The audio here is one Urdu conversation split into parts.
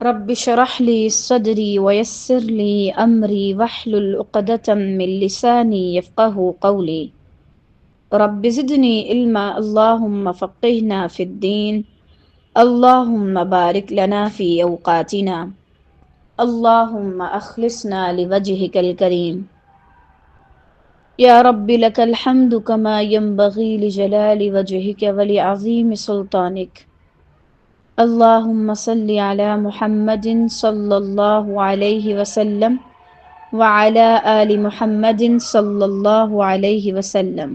رب اشرح لي صدري ويسر لي أمري واحلل عقدة من لساني يفقه قولي رب زدني علما اللهم فقهنا في الدين اللهم بارك لنا في أوقاتنا اللهم أخلصنا لوجهك الكريم يا رب لك الحمد كما ينبغي لجلال وجهك ولعظيم سلطانك اللهم صل على محمد صلی اللہ علیہ وسلم وعلى آل محمد صلی اللہ علیہ وسلم۔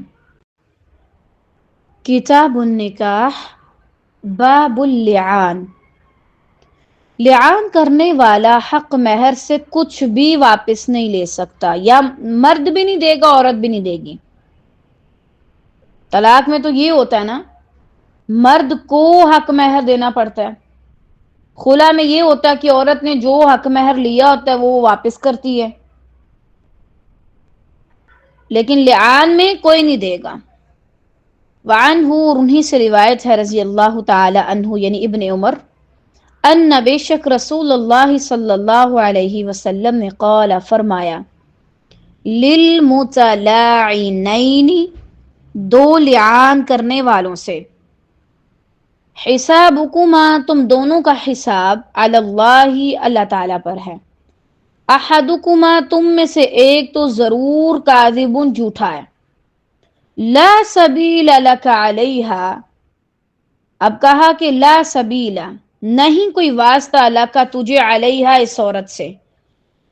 کتاب النکاح، باب اللعان۔ لعان کرنے والا حق مہر سے کچھ بھی واپس نہیں لے سکتا، یا مرد بھی نہیں دے گا، عورت بھی نہیں دے گی۔ طلاق میں تو یہ ہوتا ہے نا، مرد کو حق مہر دینا پڑتا ہے، خلا میں یہ ہوتا ہے کہ عورت نے جو حق مہر لیا ہوتا ہے وہ واپس کرتی ہے، لیکن لعان میں کوئی نہیں دے گا۔ وعنہ، اور انہی سے روایت ہے رضی اللہ تعالی عنہ یعنی ابن عمر، ان بے شک رسول اللہ صلی اللہ علیہ وسلم نے قال فرمایا، للمتلاعنین، دو لعان کرنے والوں سے، حسابکما، تم دونوں کا حساب، علی اللہ، اللہ تعالیٰ پر ہے، احدکما، تم میں سے ایک تو ضرور کاذب، جھوٹا ہے، لا سبیل لک علیہا، اب کہا کہ لا سبیل، نہیں کوئی واسطہ، لک تجھے، علیہا، اس عورت سے،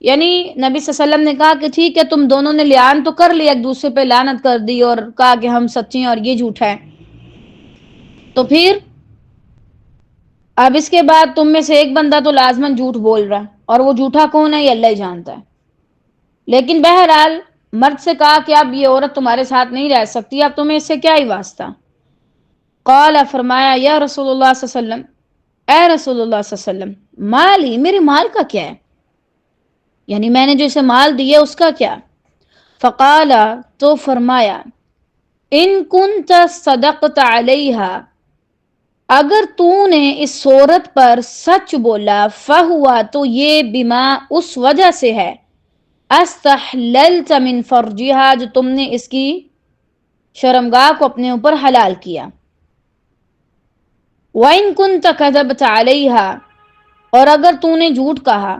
یعنی نبی صلی اللہ علیہ وسلم نے کہا کہ ٹھیک ہے تم دونوں نے لعان تو کر لیا، ایک دوسرے پہ لعنت کر دی اور کہا کہ ہم سچے ہیں اور یہ جھوٹا ہے، تو پھر اب اس کے بعد تم میں سے ایک بندہ تو لازماً جھوٹ بول رہا ہے، اور وہ جھوٹا کون ہے یہ اللہ ہی جانتا ہے، لیکن بہرحال مرد سے کہا کہ اب یہ عورت تمہارے ساتھ نہیں رہ سکتی، اب تمہیں اس سے کیا ہی واسطہ؟ قال، فرمایا، یا رسول اللہ صلی اللہ علیہ وسلم، اے رسول اللہ صلی اللہ علیہ وسلم، مالی، میرے مال کا کیا ہے، یعنی میں نے جو اسے مال دیا اس کا کیا؟ فقال، تو فرمایا، ان کنت صدقت علیہا، اگر تو نے اس صورت پر سچ بولا، فہوا، تو یہ بما، اس وجہ سے ہے، استحللت من فرجہا، جو تم نے اس کی شرمگاہ کو اپنے اوپر حلال کیا، وَإِن كُنْتَ كَذَبْتَ عَلَيْهَا، اور اگر تو نے جھوٹ کہا،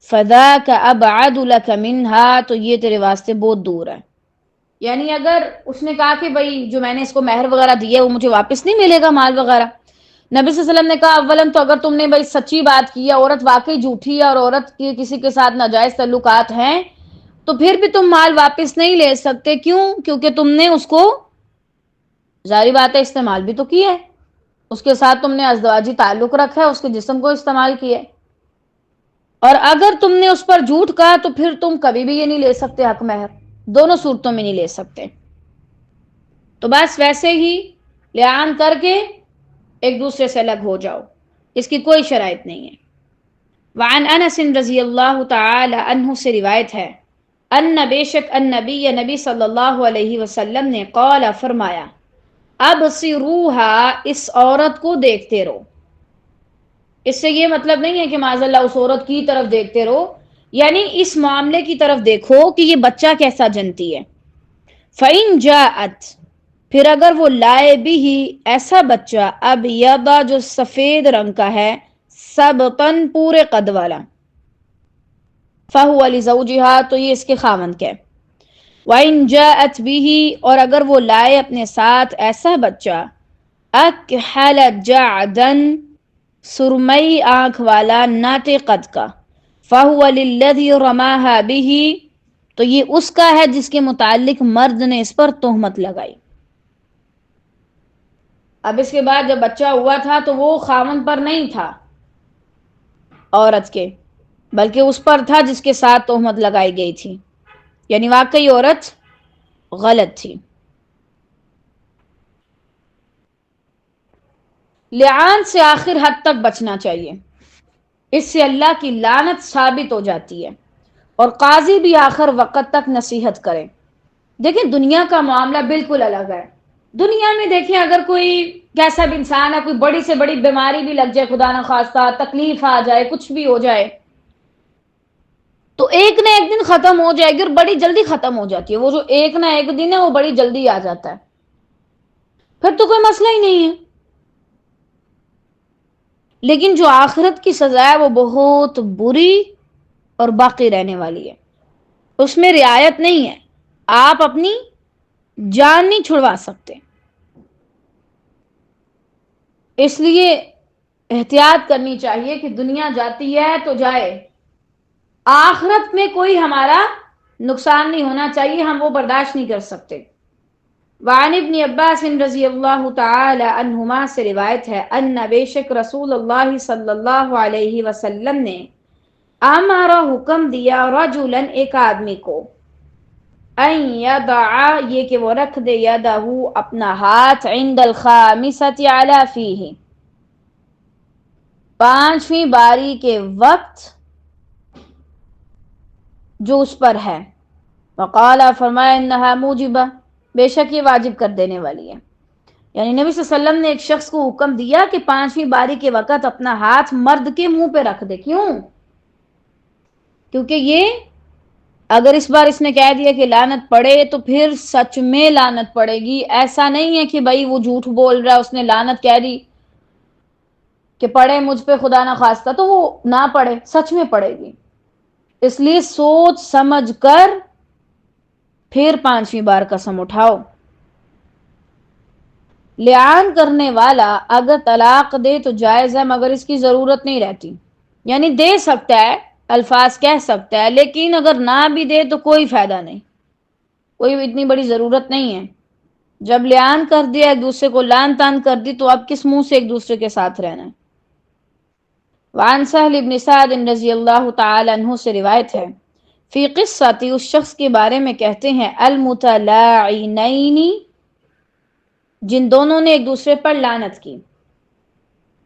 فَذَاكَ أَبْعَدُ لَكَ مِنْهَا، تو یہ تیرے واسطے بہت دور ہے، یعنی اگر اس نے کہا کہ بھائی جو میں نے اس کو مہر وغیرہ دیا وہ مجھے واپس نہیں ملے گا، مال وغیرہ، نبی صلی اللہ علیہ وسلم نے کہا اولن تو اگر تم نے بھائی سچی بات کی ہے، عورت واقعی جھوٹی ہے اور عورت کی کسی کے ساتھ ناجائز تعلقات ہیں، تو پھر بھی تم مال واپس نہیں لے سکتے، کیوں؟ کیونکہ تم نے اس کو، ظاہری بات ہے، استعمال بھی تو کیا ہے، اس کے ساتھ تم نے ازدواجی تعلق رکھا ہے، اس کے جسم کو استعمال کیا ہے، اور اگر تم نے اس پر جھوٹ کہا تو پھر تم کبھی بھی یہ نہیں لے سکتے حق مہر، دونوں صورتوں میں نہیں لے سکتے، تو بس ویسے ہی لعان کر کے ایک دوسرے سے الگ ہو جاؤ، اس کی کوئی شرائط نہیں ہے۔ وعن انس رضی اللہ تعالی عنہ سے روایت ہے، ان بے شک النبی، نبی صلی اللہ علیہ وسلم نے، قال، فرمایا، ابصروہا، اس عورت کو دیکھتے رہو، اس سے یہ مطلب نہیں ہے کہ معاذ اللہ اس عورت کی طرف دیکھتے رہو، یعنی اس معاملے کی طرف دیکھو کہ یہ بچہ کیسا جنتی ہے، فَإِن جَاءَتْ، پھر اگر وہ لائے بھی ہی ایسا بچہ، اب یبا، جو سفید رنگ کا ہے، سبطن، پورے قد والا، فَهُوَ لِزَوْجِهَا، تو یہ اس کے خاوند کے، وَإِن جَاءَتْ بِهِ، اور اگر وہ لائے اپنے ساتھ ایسا بچہ، اکحل جعدن، سرمئی آنکھ والا، ناٹے قد کا، فَهُوَ لِلَّذِي رَمَاهَا بِهِ، تو یہ اس کا ہے جس کے متعلق مرد نے اس پر تہمت لگائی۔ اب اس کے بعد جب بچہ ہوا تھا تو وہ خاوند پر نہیں تھا عورت کے، بلکہ اس پر تھا جس کے ساتھ تہمت لگائی گئی تھی، یعنی واقعی عورت غلط تھی۔ لعان سے آخر حد تک بچنا چاہیے، اس سے اللہ کی لعنت ثابت ہو جاتی ہے، اور قاضی بھی آخر وقت تک نصیحت کرے۔ دیکھیں دنیا کا معاملہ بالکل الگ ہے، دنیا میں دیکھیں اگر کوئی کیسا بھی انسان ہے، کوئی بڑی سے بڑی بیماری بھی لگ جائے، خدا نخواستہ تکلیف آ جائے، کچھ بھی ہو جائے، تو ایک نہ ایک دن ختم ہو جائے گی، اور بڑی جلدی ختم ہو جاتی ہے۔ وہ جو ایک نہ ایک دن ہے وہ بڑی جلدی آ جاتا ہے، پھر تو کوئی مسئلہ ہی نہیں ہے۔ لیکن جو آخرت کی سزا ہے وہ بہت بری اور باقی رہنے والی ہے، اس میں رعایت نہیں ہے، آپ اپنی جان نہیں چھڑوا سکتے۔ اس لیے احتیاط کرنی چاہیے کہ دنیا جاتی ہے تو جائے، آخرت میں کوئی ہمارا نقصان نہیں ہونا چاہیے، ہم وہ برداشت نہیں کر سکتے۔ وعن ابن عباس رضی اللہ تعالی عنہما سے روایت ہے، ان بے شک رسول اللہ صلی اللہ علیہ وسلم نے امارا حکم دیا رجلا ایک آدمی کو، ان یضع یہ کہ وہ رکھ دے یدہ اپنا ہاتھ عند الخامسۃ علی فیہ پانچویں باری کے وقت جو اس پر ہے، وقال فرمایا انہا موجبہ بے شک یہ واجب کر دینے والی ہے۔ یعنی نبی صلی اللہ علیہ وسلم نے ایک شخص کو حکم دیا کہ پانچویں باری کے وقت اپنا ہاتھ مرد کے منہ پہ رکھ دے۔ کیوں؟ کیونکہ یہ اگر اس بار اس نے کہہ دیا کہ لعنت پڑے تو پھر سچ میں لعنت پڑے گی۔ ایسا نہیں ہے کہ بھائی وہ جھوٹ بول رہا ہے، اس نے لعنت کہہ دی کہ پڑے مجھ پہ خدا نہ خواستہ، تو وہ نہ پڑے، سچ میں پڑے گی۔ اس لیے سوچ سمجھ کر پھر پانچویں بار قسم اٹھاؤ۔ لعان کرنے والا اگر طلاق دے تو جائز ہے، مگر اس کی ضرورت نہیں رہتی، یعنی دے سکتا ہے، الفاظ کہہ سکتا ہے، لیکن اگر نہ بھی دے تو کوئی فائدہ نہیں، کوئی اتنی بڑی ضرورت نہیں ہے۔ جب لعان کر دیا، ایک دوسرے کو لعن تان کر دی، تو اب کس منہ سے ایک دوسرے کے ساتھ رہنا ہے۔ وعن سہل بن سعد رضی اللہ تعالی عنہ سے روایت ہے، فی قصتی اس شخص کے بارے میں کہتے ہیں، المتلاعنین جن دونوں نے ایک دوسرے پر لعنت کی،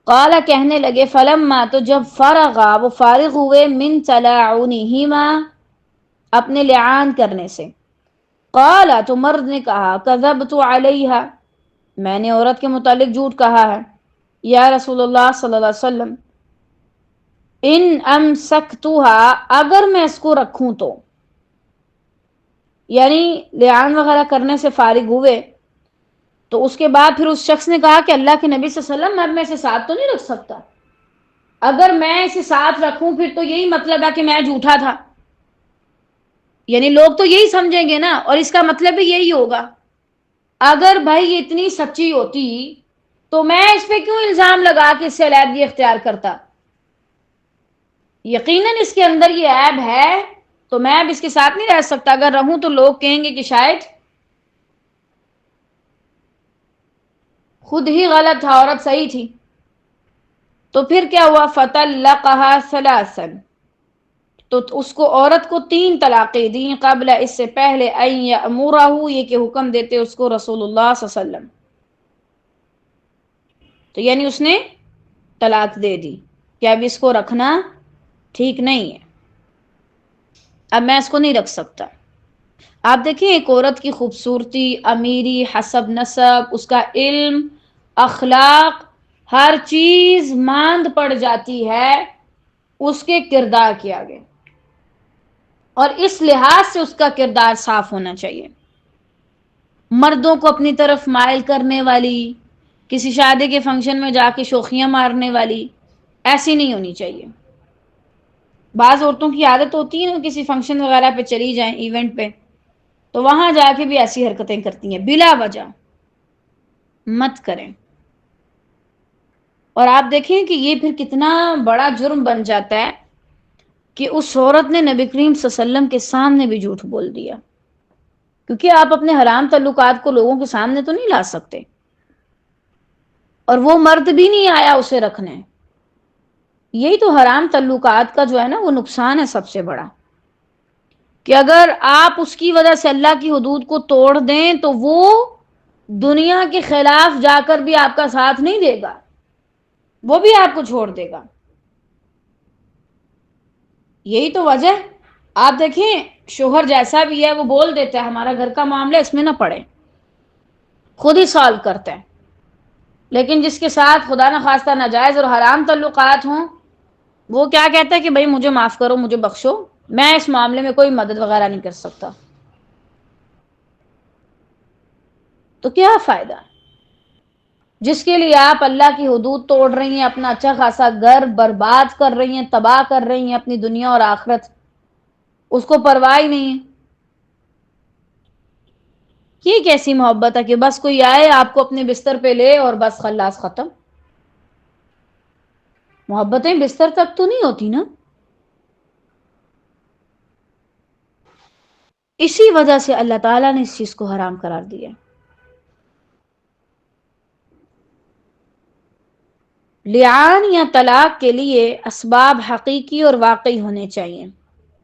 قال کہنے لگے، فلما تو جب فرغا وہ فارغ ہوئے، من تلاعنہما اپنے لعان کرنے سے، قال تو مرد نے کہا، کذبت علیہا میں نے عورت کے متعلق جھوٹ کہا ہے، یا رسول اللہ صلی اللہ علیہ وسلم، ان امسکتها اگر میں اس کو رکھوں تو، یعنی لعان وغیرہ کرنے سے فارغ ہوئے تو اس کے بعد پھر اس شخص نے کہا کہ اللہ کے نبی صلی اللہ علیہ وسلم اب میں اسے ساتھ تو نہیں رکھ سکتا، اگر میں اسے ساتھ رکھوں پھر تو یہی مطلب ہے کہ میں جھوٹا تھا، یعنی لوگ تو یہی سمجھیں گے نا، اور اس کا مطلب بھی یہی ہوگا۔ اگر بھائی یہ اتنی سچی ہوتی تو میں اس پہ کیوں الزام لگا کے اس سے علیحدگی اختیار کرتا؟ یقیناً اس کے اندر یہ عیب ہے تو میں اب اس کے ساتھ نہیں رہ سکتا، اگر رہوں تو لوگ کہیں گے کہ شاید خود ہی غلط تھا، عورت صحیح تھی۔ تو پھر کیا ہوا، فطلقها ثلاثا تو اس کو عورت کو 3 طلاقیں دیں، قبل اس سے پہلے ان یامرہ یہ کہ حکم دیتے اس کو رسول اللہ صلی اللہ علیہ وسلم، تو یعنی اس نے طلاق دے دی کہ اب اس کو رکھنا ٹھیک نہیں ہے، اب میں اس کو نہیں رکھ سکتا۔ آپ دیکھیں ایک عورت کی خوبصورتی، امیری، حسب نسب، اس کا علم، اخلاق، ہر چیز ماند پڑ جاتی ہے اس کے کردار کے آگے، اور اس لحاظ سے اس کا کردار صاف ہونا چاہیے۔ مردوں کو اپنی طرف مائل کرنے والی، کسی شادی کے فنکشن میں جا کے شوخیاں مارنے والی، ایسی نہیں ہونی چاہیے۔ بعض عورتوں کی عادت ہوتی ہے نا، کسی فنکشن وغیرہ پہ چلی جائیں، ایونٹ پہ، تو وہاں جا کے بھی ایسی حرکتیں کرتی ہیں بلا وجہ، مت کریں۔ اور آپ دیکھیں کہ یہ پھر کتنا بڑا جرم بن جاتا ہے کہ اس عورت نے نبی کریم صلی اللہ علیہ وسلم کے سامنے بھی جھوٹ بول دیا، کیونکہ آپ اپنے حرام تعلقات کو لوگوں کے سامنے تو نہیں لا سکتے، اور وہ مرد بھی نہیں آیا اسے رکھنے۔ یہی تو حرام تعلقات کا جو ہے نا وہ نقصان ہے سب سے بڑا، کہ اگر آپ اس کی وجہ سے اللہ کی حدود کو توڑ دیں تو وہ دنیا کے خلاف جا کر بھی آپ کا ساتھ نہیں دے گا، وہ بھی آپ کو چھوڑ دے گا۔ یہی تو وجہ، آپ دیکھیں شوہر جیسا بھی ہے وہ بول دیتا ہے ہمارا گھر کا معاملہ اس میں نہ پڑے، خود ہی سالو کرتے ہیں. لیکن جس کے ساتھ خدا نخواستہ ناجائز اور حرام تعلقات ہوں، وہ کیا کہتا ہے کہ بھائی مجھے معاف کرو، مجھے بخشو، میں اس معاملے میں کوئی مدد وغیرہ نہیں کر سکتا. تو کیا فائدہ جس کے لیے آپ اللہ کی حدود توڑ رہی ہیں، اپنا اچھا خاصا گھر برباد کر رہی ہیں، تباہ کر رہی ہیں اپنی دنیا اور آخرت، اس کو پرواہ ہی نہیں ہے. یہ کیسی محبت ہے کہ بس کوئی آئے آپ کو اپنے بستر پہ لے اور بس خلاص ختم. محبتیں بستر تک تو نہیں ہوتی نا. اسی وجہ سے اللہ تعالیٰ نے اس چیز کو حرام قرار دیا. لعان یا طلاق کے لیے اسباب حقیقی اور واقعی ہونے چاہیے.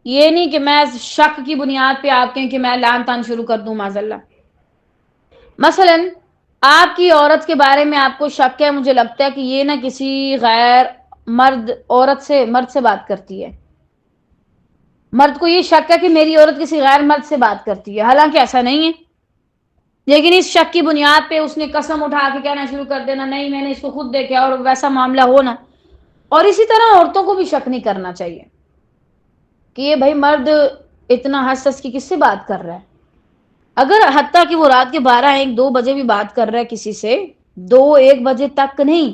یہ نہیں کہ میں شک کی بنیاد پہ آپ کہیں کہ میں لعن طعن شروع کر دوں معاذ اللہ. مثلا آپ کی عورت کے بارے میں آپ کو شک ہے، مجھے لگتا ہے کہ یہ نہ کسی غیر مرد سے بات کرتی ہے. مرد کو یہ شک ہے کہ میری عورت کسی غیر مرد سے بات کرتی ہے، حالانکہ ایسا نہیں ہے. لیکن اس شک کی بنیاد پہ اس نے قسم اٹھا کے کہنا شروع کر دینا نہیں میں نے اس کو خود دیکھا، اور ویسا معاملہ ہونا. اور اسی طرح عورتوں کو بھی شک نہیں کرنا چاہیے کہ یہ بھائی مرد اتنا ہنس ہنس کی کس سے بات کر رہا ہے. اگر حتیٰ کہ وہ رات کے 12 1 2 بجے بھی بات کر رہا ہے کسی سے، 2 1 بجے تک نہیں،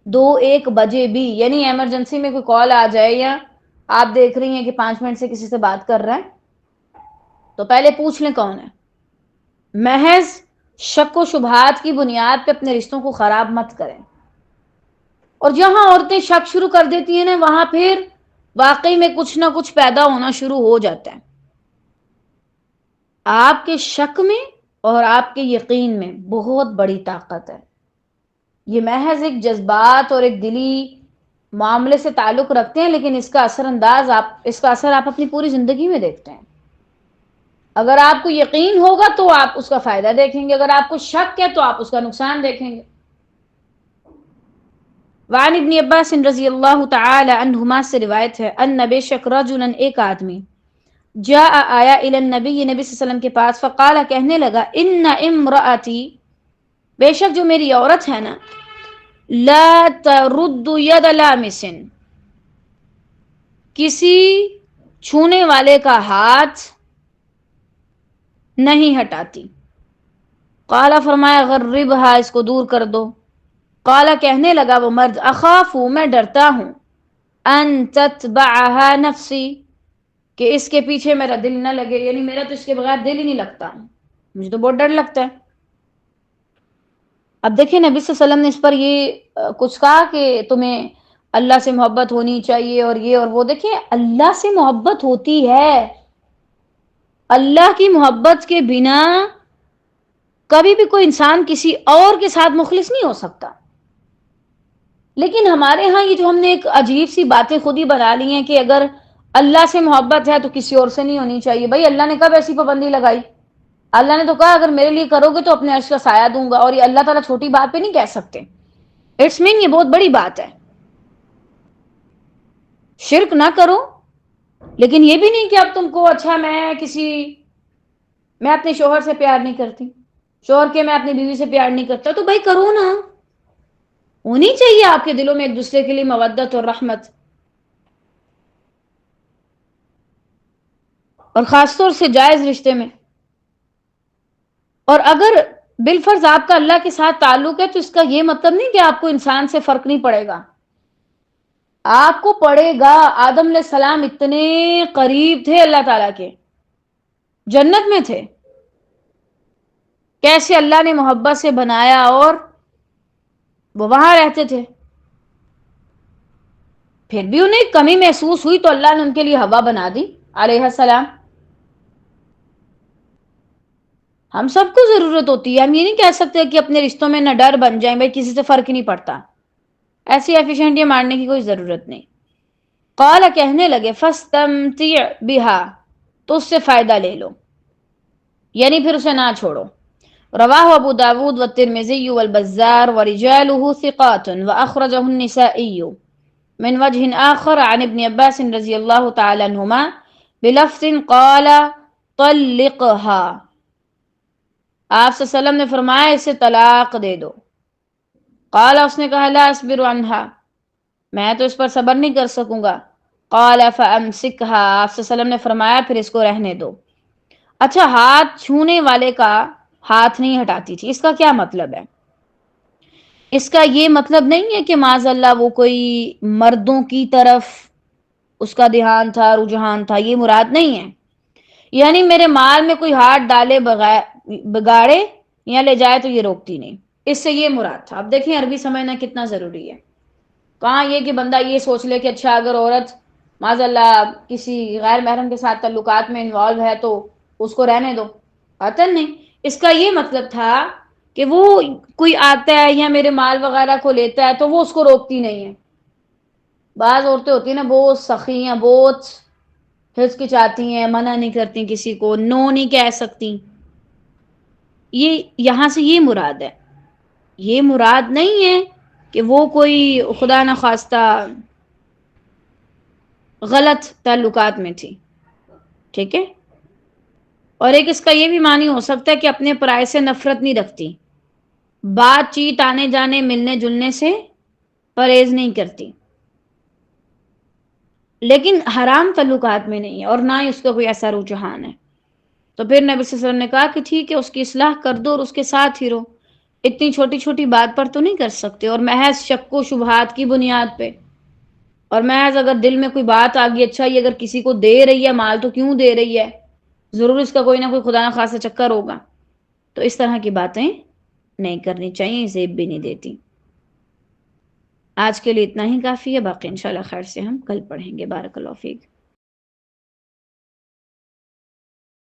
2 1 بجے بھی، یعنی ایمرجنسی میں کوئی کال آ جائے یا آپ دیکھ رہی ہیں کہ 5 منٹ سے کسی سے بات کر رہا ہے، تو پہلے پوچھ لیں کون ہے. محض شک و شبہات کی بنیاد پہ اپنے رشتوں کو خراب مت کریں. اور جہاں عورتیں شک شروع کر دیتی ہیں نا، وہاں پھر واقعی میں کچھ نہ کچھ پیدا ہونا شروع ہو جاتا ہے. آپ کے شک میں اور آپ کے یقین میں بہت بڑی طاقت ہے. یہ محض ایک جذبات اور ایک دلی معاملے سے تعلق رکھتے ہیں، لیکن اس کا اس کا اثر آپ اپنی پوری زندگی میں دیکھتے ہیں. اگر آپ کو یقین ہوگا تو آپ اس کا فائدہ دیکھیں گے، اگر آپ کو شک ہے تو آپ اس کا نقصان دیکھیں گے. وعن ابن عباس رضی اللہ تعالی عنہما سے روایت ہے ان بے شک رجلا ایک آدمی جاء آیا الی النبی، نبی صلی اللہ علیہ وسلم کے پاس، فقال کہنے لگا ان امراتی، بے شک جو میری عورت ہے نا، لا ترد ید لامس، کسی چھونے والے کا ہاتھ نہیں ہٹاتی. قال فرمایا غربھا، اس کو دور کر دو. قال کہنے لگا وہ مرد اخاف، میں ڈرتا ہوں، ان تتبعها نفسی، کہ اس کے پیچھے میرا دل نہ لگے، یعنی میرا تو اس کے بغیر دل ہی نہیں لگتا، مجھے تو بہت ڈر لگتا ہے. اب دیکھیں نبی صلی اللہ علیہ وسلم نے اس پر یہ کچھ کہا کہ تمہیں اللہ سے محبت ہونی چاہیے اور یہ اور وہ. دیکھیں اللہ سے محبت ہوتی ہے، اللہ کی محبت کے بنا کبھی بھی کوئی انسان کسی اور کے ساتھ مخلص نہیں ہو سکتا. لیکن ہمارے ہاں یہ جو ہم نے ایک عجیب سی باتیں خود ہی بنا لی ہیں کہ اگر اللہ سے محبت ہے تو کسی اور سے نہیں ہونی چاہیے. بھائی اللہ نے کب ایسی پابندی لگائی؟ اللہ نے تو کہا اگر میرے لیے کرو گے تو اپنے عرش کا سایہ دوں گا، اور یہ اللہ تعالیٰ چھوٹی بات پہ نہیں کہہ سکتے. اٹس مین یہ بہت بڑی بات ہے. شرک نہ کرو، لیکن یہ بھی نہیں کہ اب تم کو اچھا میں اپنے شوہر سے پیار نہیں کرتی، شوہر کے میں اپنی بیوی سے پیار نہیں کرتا، تو بھائی کرو نا. ہونی چاہیے آپ کے دلوں میں ایک دوسرے کے لیے مودت اور رحمت. اور خاص طور سے جائز رشتے میں. اور اگر بالفرض آپ کا اللہ کے ساتھ تعلق ہے تو اس کا یہ مطلب نہیں کہ آپ کو انسان سے فرق نہیں پڑے گا، آپ کو پڑے گا. آدم علیہ السلام اتنے قریب تھے اللہ تعالیٰ کے، جنت میں تھے، کیسے اللہ نے محبت سے بنایا اور وہ وہاں رہتے تھے. پھر بھی انہیں کمی محسوس ہوئی تو اللہ نے ان کے لیے ہوا بنا دی علیہ السلام. ہم سب کو ضرورت ہوتی ہے، ہم یہ نہیں کہہ سکتے کہ اپنے رشتوں میں نہ ڈر بن جائیں، بھائی کسی سے فرق ہی نہیں پڑتا، ایسی ایفیشینٹیاں مارنے کی کوئی ضرورت نہیں. قال کہنے لگے فاستمتع بها، تو اس سے فائدہ لے لو، یعنی پھر اسے نہ چھوڑو. رواہ ابو داود والترمذی والبزار ورجاله ثقات واخرجه النسائی من وجہ آخر عن ابن عباس رضی اللہ تعالی عنہما بلفظ قال طلقها. آپ صلی اللہ علیہ وسلم نے فرمایا اسے طلاق دے دو. قال، اس نے کہا لا اصبر عنہا، میں تو اس پر صبر نہیں کر سکوں گا. قال فامسکھا، آپ صلی اللہ علیہ وسلم نے فرمایا پھر اس کو رہنے دو. اچھا، ہاتھ چھونے والے کا ہاتھ نہیں ہٹاتی تھی، اس کا کیا مطلب ہے؟ اس کا یہ مطلب نہیں ہے کہ معاذ اللہ وہ کوئی مردوں کی طرف اس کا دھیان تھا، رجحان تھا، یہ مراد نہیں ہے. یعنی میرے مال میں کوئی ہاتھ ڈالے بگاڑے یا لے جائے تو یہ روکتی نہیں، اس سے یہ مراد تھا. اب دیکھیں عربی سمجھنا کتنا ضروری ہے. کہاں یہ کہ بندہ یہ سوچ لے کہ اچھا اگر عورت معاذ اللہ کسی غیر محرم کے ساتھ تعلقات میں انوالو ہے تو اس کو رہنے دو. قطعاً نہیں. اس کا یہ مطلب تھا کہ وہ کوئی آتا ہے یا میرے مال وغیرہ کو لیتا ہے تو وہ اس کو روکتی نہیں ہے. بعض عورتیں ہوتی ہیں نا بہت سخی ہیں، بہت ہچکچاتی ہیں، منع نہیں کرتی، کسی کو نو نہیں کہہ سکتی. یہ یہاں سے یہ مراد ہے. یہ مراد نہیں ہے کہ وہ کوئی خدا نخواستہ غلط تعلقات میں تھی. ٹھیک ہے. اور ایک اس کا یہ بھی معنی ہو سکتا ہے کہ اپنے پرائے سے نفرت نہیں رکھتی، بات چیت آنے جانے ملنے جلنے سے پرہیز نہیں کرتی، لیکن حرام تعلقات میں نہیں ہے اور نہ ہی اس کا کوئی ایسا رجحان ہے. تو پھر نبی صلی اللہ علیہ وسلم نے کہا کہ ٹھیک ہے اس کی اصلاح کر دو اور اس کے ساتھ ہی رہو. اتنی چھوٹی چھوٹی بات پر تو نہیں کر سکتے، اور محض شک و شبہات کی بنیاد پہ. اور محض اگر دل میں کوئی بات آ گئی، اچھا یہ اگر کسی کو دے رہی ہے مال تو کیوں دے رہی ہے، ضرور اس کا کوئی نہ کوئی خدا نخواستہ چکر ہوگا. تو اس طرح کی باتیں نہیں کرنی چاہیے، زیب بھی نہیں دیتی. آج کے لیے اتنا ہی کافی ہے، باقی انشاءاللہ خیر سے ہم کل پڑھیں گے. بارک اللہ فیک.